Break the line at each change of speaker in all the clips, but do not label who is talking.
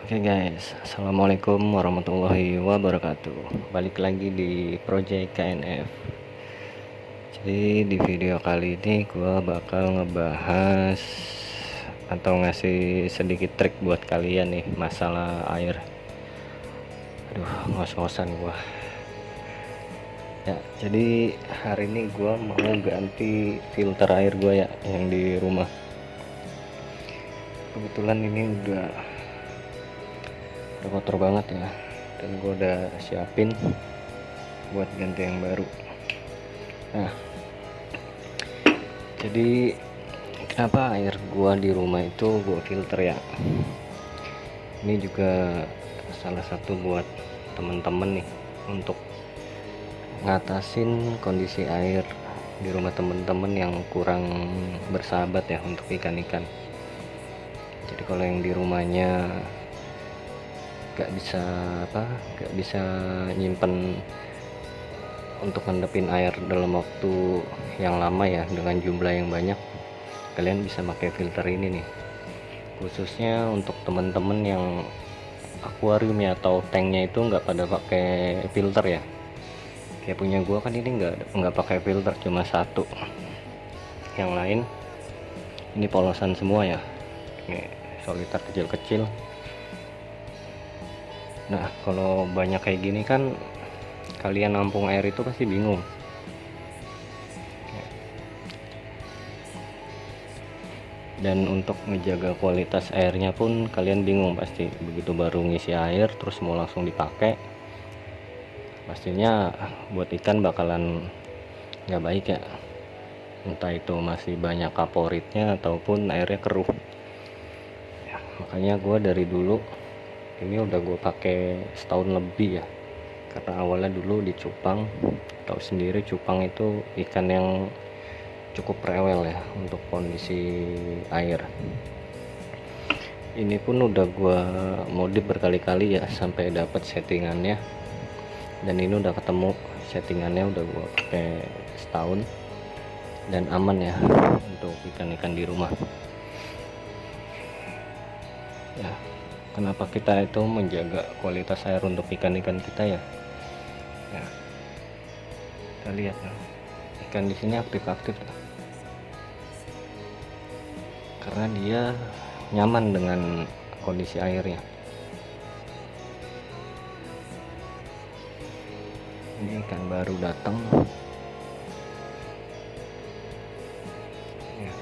Oke guys, assalamualaikum warahmatullahi wabarakatuh. Balik lagi di Project KNF. Jadi di video kali ini gua bakal ngebahas atau ngasih sedikit trik buat kalian nih masalah air. Aduh, ngos-ngosan gua. Ya, jadi hari ini gua mau ganti filter air gua ya yang di rumah. Kebetulan ini udah kotor banget ya, dan gue udah siapin buat ganti yang baru. Nah, jadi kenapa air gua di rumah itu gue filter ya? Ini juga salah satu buat temen-temen nih untuk ngatasin kondisi air di rumah temen-temen yang kurang bersahabat ya untuk ikan-ikan. Jadi kalau yang di rumahnya gak bisa nyimpen untuk ngendepin air dalam waktu yang lama ya dengan jumlah yang banyak, kalian bisa pakai filter ini nih, khususnya untuk temen-temen yang akuarium ya atau tanknya itu nggak pada pakai filter ya. Kayak punya gua kan ini nggak pakai filter, cuma satu, yang lain ini polosan semua ya, ini soliter kecil-kecil. Nah, kalau banyak kayak gini kan kalian nampung air itu pasti bingung. Dan untuk menjaga kualitas airnya pun kalian bingung pasti. Begitu baru ngisi air terus mau langsung dipakai, pastinya buat ikan bakalan nggak baik ya. Entah itu masih banyak kaporitnya ataupun airnya keruh. Ya, makanya gue dari dulu ini udah gue pakai setahun lebih ya, karena awalnya dulu di cupang, tahu sendiri cupang itu ikan yang cukup rewel ya untuk kondisi air. Ini pun udah gue modif berkali-kali ya sampai dapat settingannya, dan ini udah ketemu settingannya, udah gue pakai setahun dan aman ya untuk ikan-ikan di rumah ya. Kenapa kita itu menjaga kualitas air untuk ikan-ikan kita ya? Ya, kita lihat ya, ikan di sini aktif-aktif karena dia nyaman dengan kondisi airnya. Ini ikan baru datang ya.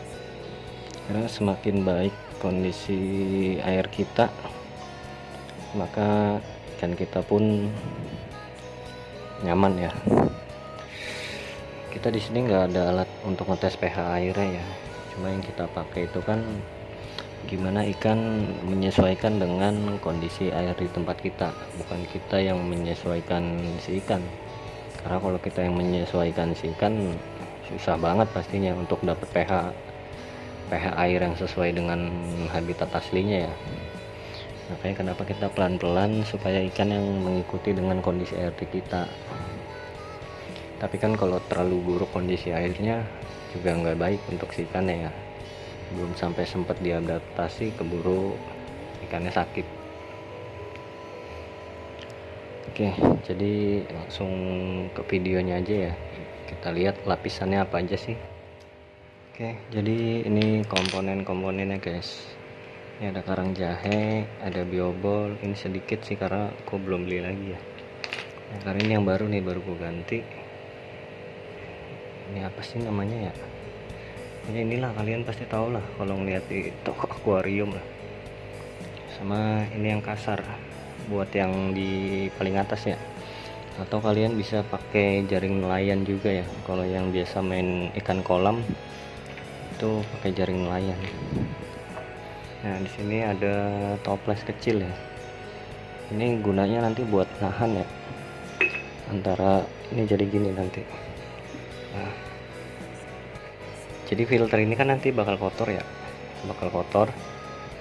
Karena semakin baik kondisi air kita, maka ikan kita pun nyaman ya. Kita di sini nggak ada alat untuk ngetes pH airnya ya, cuma yang kita pakai itu kan gimana ikan menyesuaikan dengan kondisi air di tempat kita, bukan kita yang menyesuaikan si ikan. Karena kalau kita yang menyesuaikan si ikan, susah banget pastinya untuk dapat pH air yang sesuai dengan habitat aslinya ya. Makanya kenapa kita pelan-pelan supaya ikan yang mengikuti dengan kondisi air di kita. Tapi kan kalau terlalu buruk kondisi airnya juga nggak baik untuk si ikannya ya. Belum sampai sempat diadaptasi, keburu ikannya sakit. Oke, jadi langsung ke videonya aja ya. Kita lihat lapisannya apa aja sih. Oke, jadi ini komponen-komponennya guys. Ini ada karang jahe, ada biobol. Ini sedikit sih karena aku belum beli lagi ya. Nah, karena ini yang baru nih, baru gue ganti. Ini apa sih namanya ya? Pokoknya inilah, kalian pasti tahu lah kalau ngeliat di toko akuarium lah. Sama ini yang kasar, buat yang di paling atas ya. Atau kalian bisa pakai jaring nelayan juga ya. Kalau yang biasa main ikan kolam itu pakai jaring nelayan. Nah, di sini ada toples kecil ya. Ini gunanya nanti buat nahan ya. Antara ini jadi gini nanti. Nah, jadi filter ini kan nanti bakal kotor ya. Bakal kotor.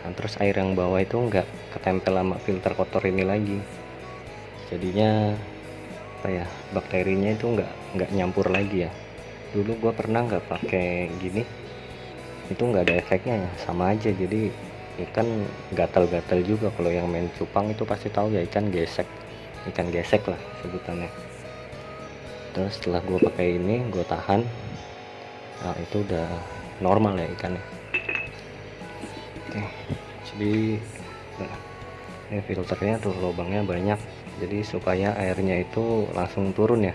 Nah, terus air yang bawah itu nggak ketempel sama filter kotor ini lagi. Jadinya apa ya? Bakterinya itu nggak nyampur lagi ya. Dulu gua pernah nggak pakai gini. Itu nggak ada efeknya ya, sama aja. Jadi ikan gatal-gatal juga. Kalau yang main cupang itu pasti tahu ya, ikan gesek lah sebutannya. Terus setelah gue pakai ini, gue tahan, nah itu udah normal ya ikannya. Oke, jadi nah, ini filternya tuh lubangnya banyak, jadi supaya airnya itu langsung turun ya,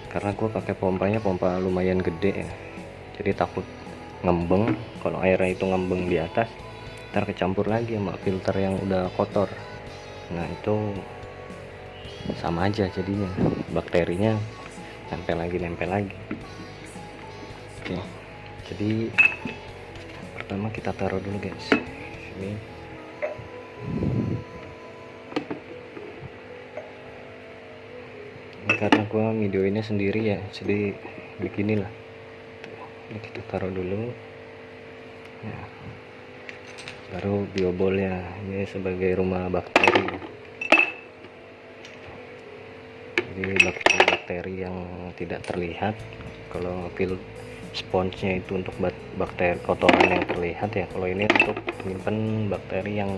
karena gue pakai pompa lumayan gede ya, jadi takut ngembeng. Kalau airnya itu ngembeng di atas, ntar kecampur lagi sama filter yang udah kotor, nah itu sama aja jadinya, bakterinya nempel lagi. Oke, jadi pertama kita taruh dulu guys ini. Karena gua video ini sendiri ya, jadi beginilah. Ini kita taruh dulu ya. Baru biobolnya, ini sebagai rumah bakteri. Jadi bakteri-bakteri yang tidak terlihat. Kalau sponsnya itu untuk bakteri kotoran yang terlihat ya, kalau ini untuk menyimpan bakteri yang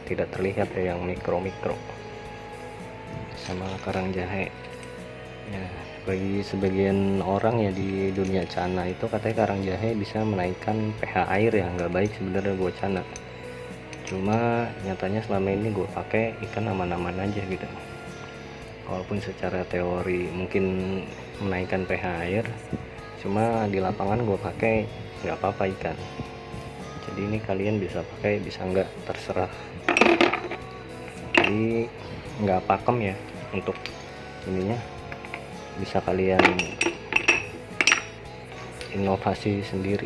tidak terlihat ya, yang mikro sama karang jahe ya. Bagi sebagian orang ya di dunia cana itu katanya karang jahe bisa menaikkan pH air ya, nggak baik sebenarnya buat cana. Cuma nyatanya selama ini gue pakai ikan aman-aman aja gitu, walaupun secara teori mungkin menaikkan pH air, cuma di lapangan gue pakai nggak apa-apa ikan. Jadi ini kalian bisa pakai bisa nggak, terserah. Jadi nggak pakem ya, untuk ininya bisa kalian inovasi sendiri.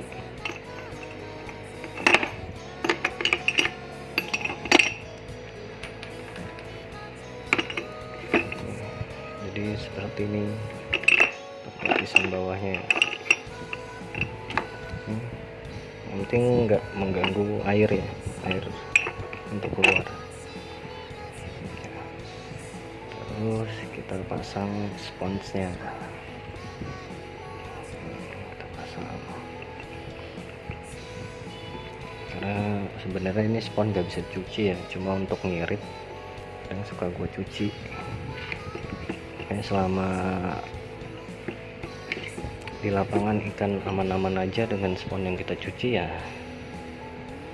Jadi seperti ini untuk lapisan bawahnya ya. Yang penting nggak mengganggu air ya, air untuk keluar. Terus kita pasang sponsnya, kita pasang, karena sebenarnya ini spons nggak bisa dicuci ya, cuma untuk ngirit yang suka gue cuci. Kayak selama di lapangan ikan aman-aman aja dengan spons yang kita cuci ya,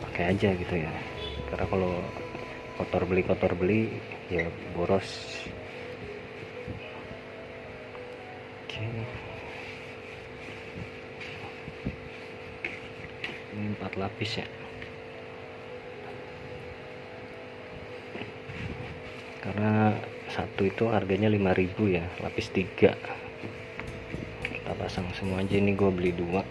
pakai aja gitu ya. Karena kalau kotor beli ya boros. Oke, ini 4 lapis ya, karena satu itu harganya 5.000 ya, lapis 3. Kita pasang semua aja, ini gue beli 2.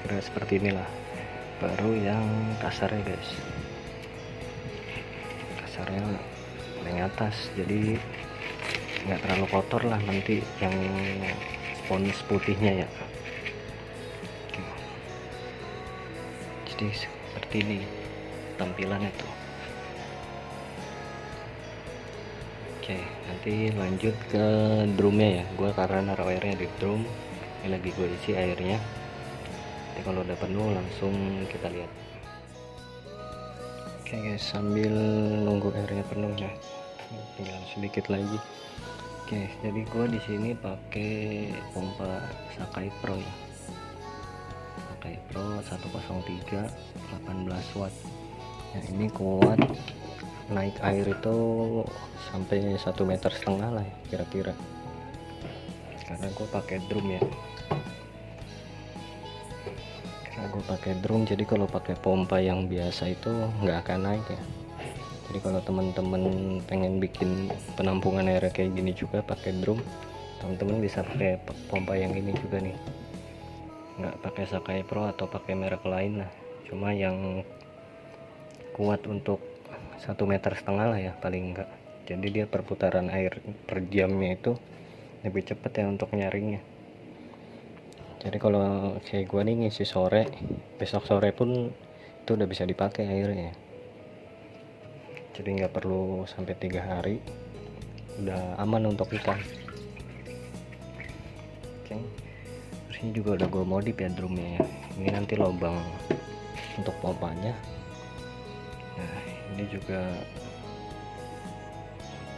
Kira seperti inilah. Baru yang kasarnya guys, kasarnya paling atas, jadi nggak terlalu kotor lah nanti yang spons putihnya ya. Jadi seperti ini tampilannya tuh. Oke, nanti lanjut ke drumnya ya. Gua karena naruh airnya di drum, ini lagi gue isi airnya. Nanti kalau udah penuh langsung kita lihat. Oke guys, sambil nunggu airnya penuh ya, tinggal sedikit lagi. Oke, jadi gua di sini pakai pompa Sakai Pro ya, Sakai Pro 103 18 watt ya. Ini kuat, naik air itu sampai 1,5 meter lah ya, kira-kira, karena gue pakai drum ya. Jadi kalau pakai pompa yang biasa itu nggak akan naik ya. Jadi kalau teman-teman pengen bikin penampungan air kayak gini juga pakai drum, teman-teman bisa pakai pompa yang ini juga nih, nggak pakai Sakai Pro atau pakai merek lain lah, cuma yang kuat untuk 1,5 meter lah ya paling enggak. Jadi dia perputaran air per jamnya itu lebih cepat ya untuk nyaringnya. Jadi kalau kayak gua nih ngisi sore, besok sore pun itu udah bisa dipakai airnya. Jadi nggak perlu sampai 3 hari, udah aman untuk ikan. Oke, terus ini juga udah gue modif ya drumnya ya. Ini nanti lubang untuk pompanya. Nah ini juga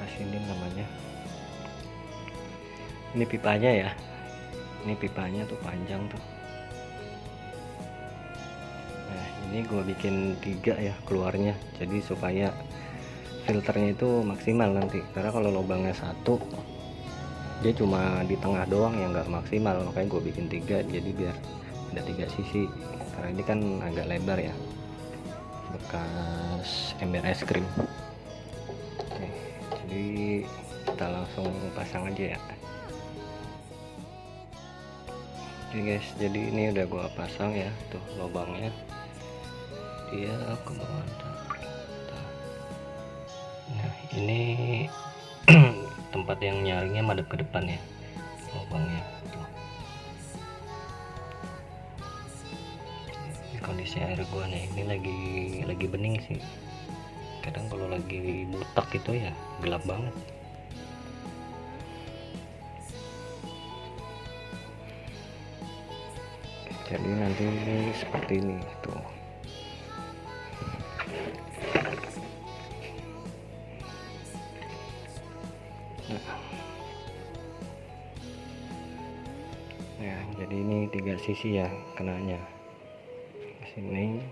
pas ini namanya, ini pipanya ya, ini pipanya tuh panjang tuh. Nah ini gue bikin 3 ya keluarnya, jadi supaya filternya itu maksimal nanti, karena kalau lubangnya 1 dia cuma di tengah doang yang nggak maksimal, makanya gue bikin 3 jadi biar ada 3 sisi, karena ini kan agak lebar ya, bekas ember es krim. Oke, jadi kita langsung pasang aja ya. Oke guys, jadi ini udah gua pasang ya, tuh lubangnya dia ke bawah. Nah ini tempat yang nyaringnya madep ke depan ya lubangnya tuh. Ini kondisi air gua nih, ini lagi bening sih, kadang kalau lagi butak itu ya gelap banget. Jadi nanti seperti ini tuh. Nah, jadi ini 3 sisi ya kenanya sini.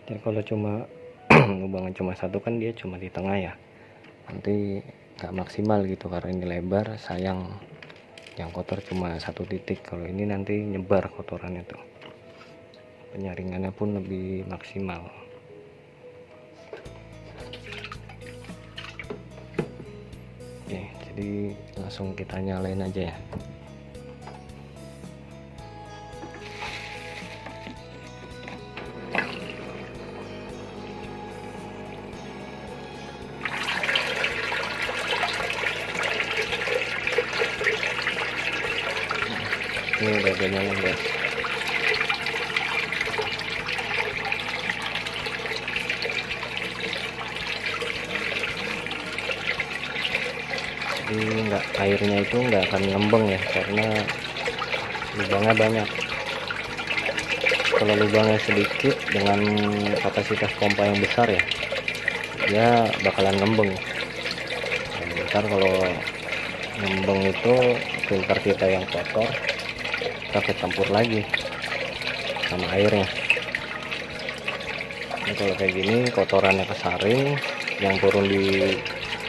Jadi kalau cuma lubangnya cuma 1 kan dia cuma di tengah ya, nanti nggak maksimal gitu karena ini lebar, sayang yang kotor cuma 1 titik. Kalau ini nanti nyebar kotorannya tuh, penyaringannya pun lebih maksimal. Oke, jadi langsung kita nyalain aja ya. Ini udah nyala guys. Jadi airnya itu nggak akan ngembeng ya, karena lubangnya banyak. Kalau lubangnya sedikit dengan kapasitas pompa yang besar ya, dia bakalan ngembeng. Dan ntar kalau ngembeng itu filter kita yang kotor, kita kecampur lagi sama airnya. Ini kalau kayak gini kotorannya kesaring, yang turun di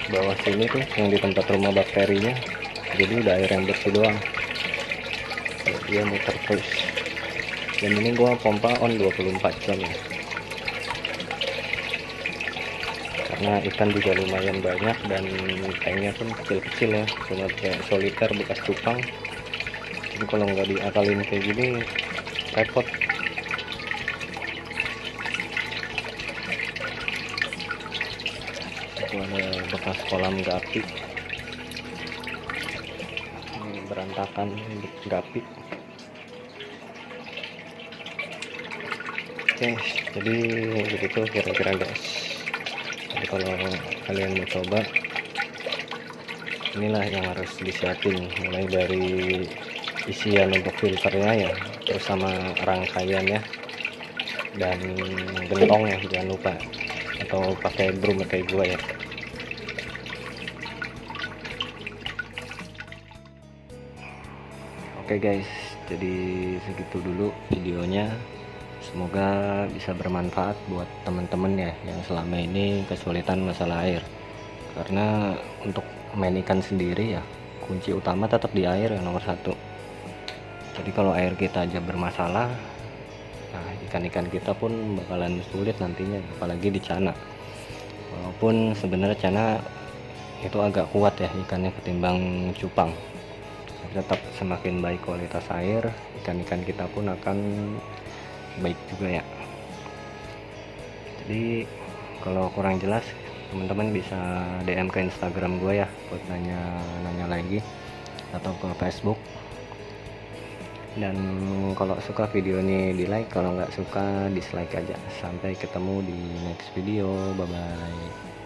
bawah sini tuh yang di tempat rumah bakterinya, jadi udah air yang bersih doang. Dia muter terus. Dan ini gua pompa on 24 jam ya, karena ikan juga lumayan banyak dan tanknya pun kecil-kecil ya, cuma kayak soliter bekas cupang. Jadi kalau nggak diakalin kayak gini repot. Itu ada bekas kolam gapi, ini berantakan gapi. Oke, jadi begitu kira-kira guys. Jadi kalau kalian mau coba, inilah yang harus disiapin, mulai dari isian untuk filternya ya, terus sama rangkaiannya dan gentongnya jangan lupa, atau pakai drum kayak gua ya. Oke guys, jadi segitu dulu videonya. Semoga bisa bermanfaat buat teman-teman ya yang selama ini kesulitan masalah air. Karena untuk main ikan sendiri ya, kunci utama tetap di air yang nomor 1. Jadi kalau air kita aja bermasalah, nah ikan-ikan kita pun bakalan sulit nantinya, apalagi di Cana. Walaupun sebenarnya Cana itu agak kuat ya ikannya ketimbang cupang, tetap semakin baik kualitas air, ikan-ikan kita pun akan baik juga ya. Jadi kalau kurang jelas teman-teman bisa DM ke Instagram gue ya buat nanya lagi, atau ke Facebook. Dan kalau suka video ini di like, kalau nggak suka dislike aja. Sampai ketemu di next video, bye bye.